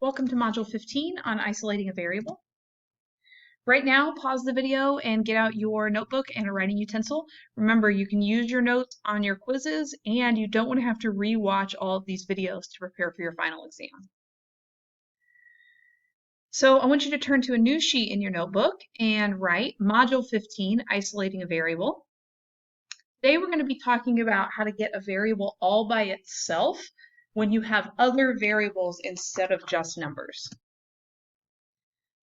Welcome to Module 15 on isolating a variable. Right now, pause the video and get out your notebook and a writing utensil. Remember, you can use your notes on your quizzes, and you don't want to have to re-watch all of these videos to prepare for your final exam. So I want you to turn to a new sheet in your notebook and write Module 15, isolating a variable. Today we're going to be talking about how to get a variable all by itself when you have other variables instead of just numbers.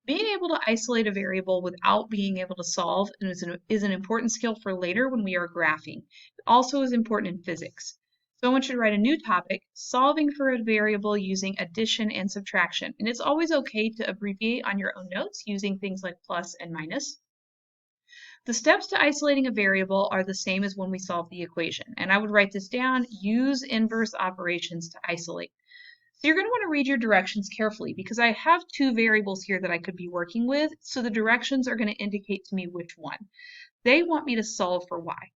Being able to isolate a variable without being able to solve is an important skill for later when we are graphing. It also is important in physics. So I want you to write a new topic, solving for a variable using addition and subtraction. And it's always okay to abbreviate on your own notes using things like plus and minus. The steps to isolating a variable are the same as when we solve the equation. And I would write this down, use inverse operations to isolate. So you're going to want to read your directions carefully because I have two variables here that I could be working with, so the directions are going to indicate to me which one. They want me to solve for y.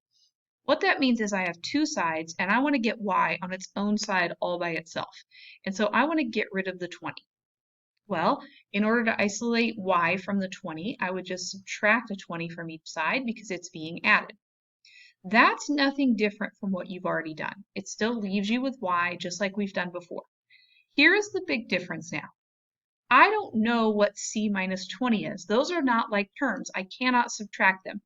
What that means is I have two sides and I want to get y on its own side all by itself. And so I want to get rid of the 20. Well, in order to isolate y from the 20, I would just subtract a 20 from each side because it's being added. That's nothing different from what you've already done. It still leaves you with y just like we've done before. Here's the big difference now. I don't know what c minus 20 is. Those are not like terms. I cannot subtract them.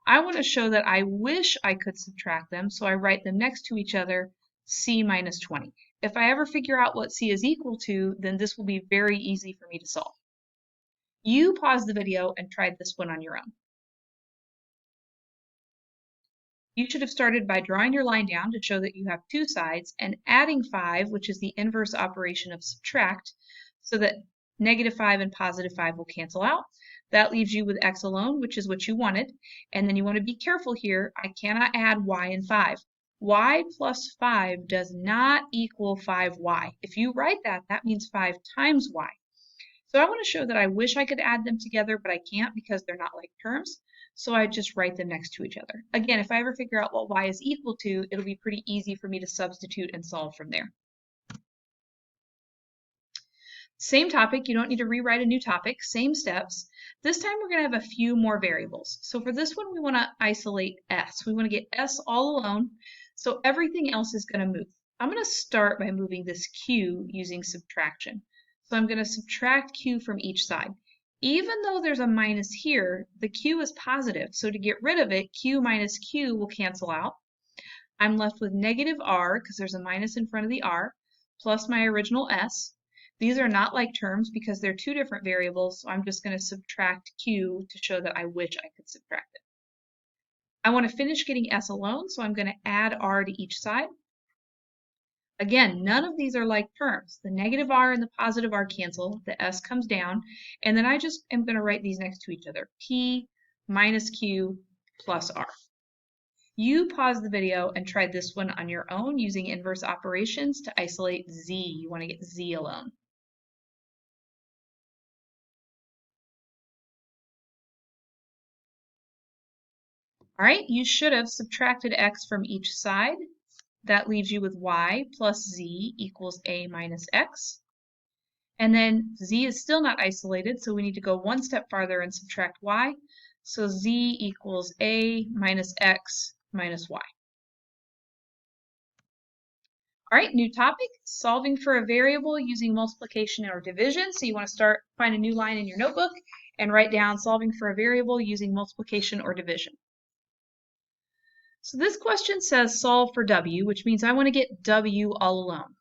I want to show that I wish I could subtract them, so I write them next to each other, c minus 20. If I ever figure out what c is equal to, then this will be very easy for me to solve. You pause the video and try this one on your own. You should have started by drawing your line down to show that you have two sides and adding 5, which is the inverse operation of subtract, so that negative 5 and positive 5 will cancel out. That leaves you with x alone, which is what you wanted. And then you want to be careful here. I cannot add y and 5. Y plus 5 does not equal 5y. If you write that, that means 5 times y. So I want to show that I wish I could add them together, but I can't because they're not like terms. So I just write them next to each other. Again, if I ever figure out what y is equal to, it'll be pretty easy for me to substitute and solve from there. Same topic, you don't need to rewrite a new topic, same steps. This time we're going to have a few more variables. So for this one, we want to isolate s. We want to get s all alone, so everything else is going to move. I'm going to start by moving this q using subtraction. So I'm going to subtract q from each side. Even though there's a minus here, the q is positive, so to get rid of it, q minus q will cancel out. I'm left with negative r, because there's a minus in front of the r, plus my original s. These are not like terms because they're two different variables, so I'm just going to subtract q to show that I wish I could subtract it. I want to finish getting s alone, so I'm going to add r to each side. Again, none of these are like terms. The negative r and the positive r cancel, the s comes down, and then I just am going to write these next to each other. P minus q plus r. You pause the video and try this one on your own using inverse operations to isolate z. You want to get z alone. All right, you should have subtracted x from each side. That leaves you with y plus z equals a minus x. And then z is still not isolated, so we need to go one step farther and subtract y. So z equals a minus x minus y. All right, new topic, solving for a variable using multiplication or division. So you want to find a new line in your notebook and write down solving for a variable using multiplication or division. So this question says solve for w, which means I want to get w all alone.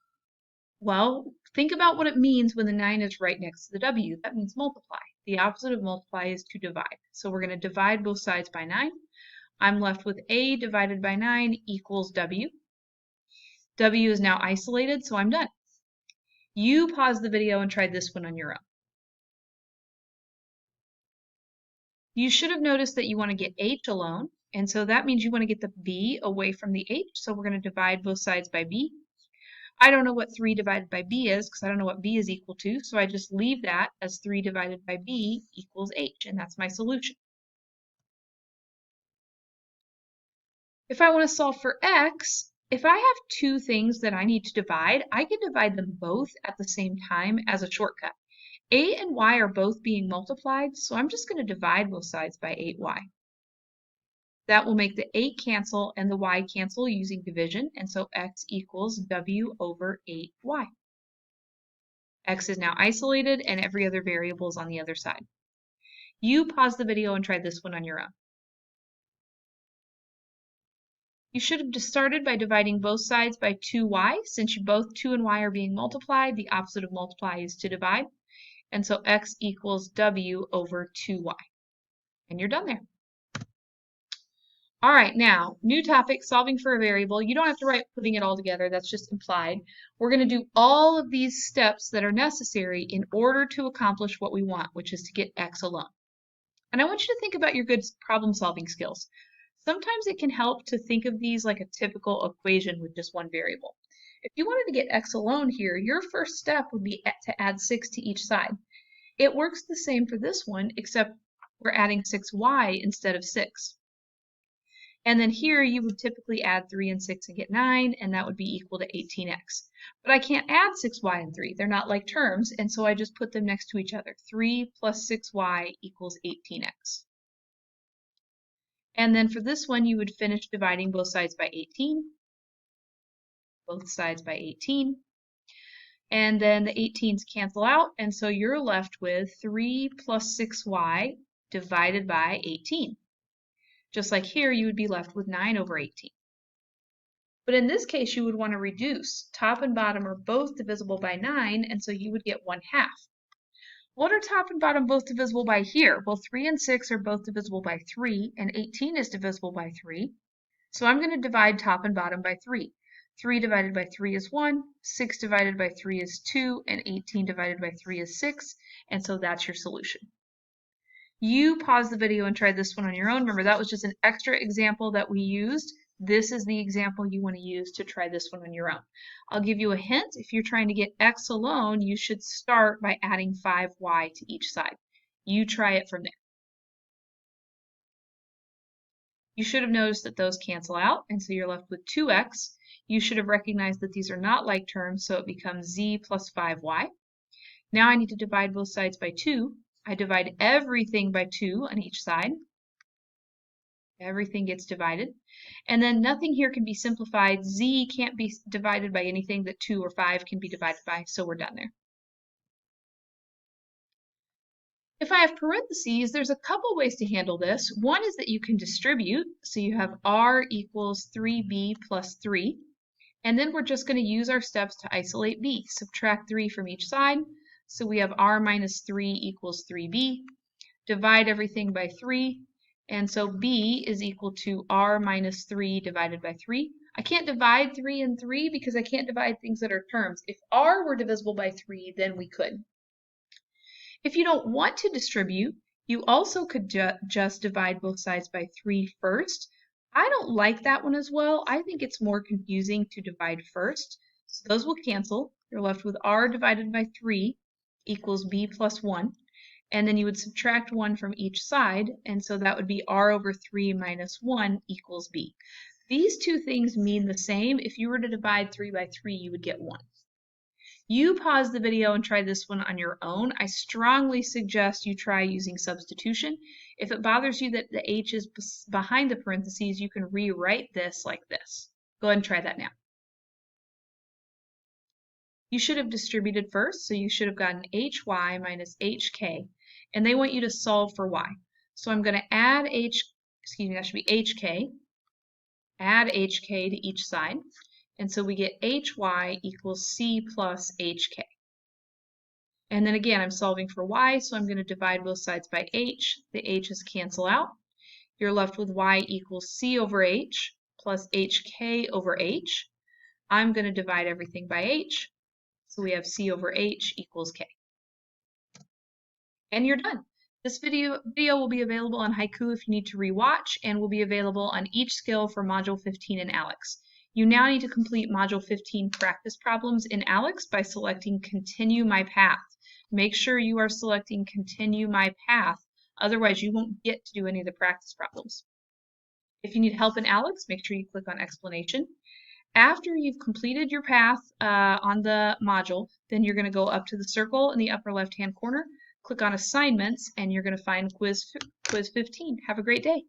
Well, think about what it means when the 9 is right next to the w. That means multiply. The opposite of multiply is to divide. So we're going to divide both sides by 9. I'm left with a divided by 9 equals w. W is now isolated, so I'm done. You pause the video and try this one on your own. You should have noticed that you want to get h alone, and so that means you want to get the b away from the h, so we're going to divide both sides by b. I don't know what 3 divided by b is because I don't know what b is equal to, so I just leave that as 3 divided by b equals h, and that's my solution. If I want to solve for x, If I have two things that I need to divide, I can divide them both at the same time as a shortcut. 8 and y are both being multiplied, so I'm just going to divide both sides by 8y. That will make the 8 cancel and the y cancel using division, and so x equals w over 8y. X is now isolated and every other variable is on the other side. You pause the video and try this one on your own. You should have just started by dividing both sides by 2y. Since both 2 and y are being multiplied, the opposite of multiply is to divide. And so x equals w over 2y. And you're done there. All right, now, new topic, solving for a variable. You don't have to write putting it all together, that's just implied. We're going to do all of these steps that are necessary in order to accomplish what we want, which is to get x alone. And I want you to think about your good problem-solving skills. Sometimes it can help to think of these like a typical equation with just one variable. If you wanted to get x alone here, your first step would be to add 6 to each side. It works the same for this one, except we're adding 6y instead of 6. And then here you would typically add 3 and 6 and get 9, and that would be equal to 18x. But I can't add 6y and 3. They're not like terms, and so I just put them next to each other. 3 plus 6y equals 18x. And then for this one, you would finish dividing both sides by 18. Both sides by 18. And then the 18s cancel out, and so you're left with 3 plus 6y divided by 18. Just like here, you would be left with 9 over 18. But in this case, you would want to reduce. Top and bottom are both divisible by 9, and so you would get 1/2. What are top and bottom both divisible by here? Well, 3 and 6 are both divisible by 3, and 18 is divisible by 3. So I'm going to divide top and bottom by 3. 3 divided by 3 is 1, 6 divided by 3 is 2, and 18 divided by 3 is 6, and so that's your solution. You pause the video and try this one on your own. Remember, that was just an extra example that we used. This is the example you want to use to try this one on your own. I'll give you a hint. If you're trying to get x alone, you should start by adding 5y to each side. You try it from there. You should have noticed that those cancel out, and so you're left with 2x. You should have recognized that these are not like terms, so it becomes z plus 5y. Now I need to divide both sides by 2. I divide everything by 2 on each side. Everything gets divided. And then nothing here can be simplified. Z can't be divided by anything that 2 or 5 can be divided by, so we're done there. If I have parentheses, there's a couple ways to handle this. One is that you can distribute, so you have r equals 3b plus 3. And then we're just going to use our steps to isolate b. Subtract 3 from each side. So we have r minus 3 equals 3b. Divide everything by 3. And so b is equal to r minus 3 divided by 3. I can't divide 3 and 3 because I can't divide things that are terms. If r were divisible by 3, then we could. If you don't want to distribute, you also could just divide both sides by 3 first. I don't like that one as well. I think it's more confusing to divide first. So those will cancel. You're left with r divided by 3 equals b plus 1. And then you would subtract 1 from each side, and so that would be r over 3 minus 1 equals b. These two things mean the same. If you were to divide 3 by 3, you would get 1. You pause the video and try this one on your own. I strongly suggest you try using substitution. If it bothers you that the h is behind the parentheses, you can rewrite this like this. Go ahead and try that now. You should have distributed first, so you should have gotten hy minus hk. And they want you to solve for y. So I'm going to add that should be hk, add hk to each side. And so we get hy equals c plus hk. And then again, I'm solving for y, so I'm going to divide both sides by h. The h's cancel out. You're left with y equals c over h plus hk over h. I'm going to divide everything by h. So we have c over h equals k. And you're done. This video will be available on Haiku if you need to rewatch, and will be available on each skill for Module 15 in ALEKS. You now need to complete Module 15 practice problems in ALEKS by selecting Continue My Path. Make sure you are selecting Continue My Path, otherwise you won't get to do any of the practice problems. If you need help in ALEKS, make sure you click on Explanation. After you've completed your path on the module, then you're going to go up to the circle in the upper left-hand corner, click on Assignments, and you're going to find Quiz 15. Have a great day.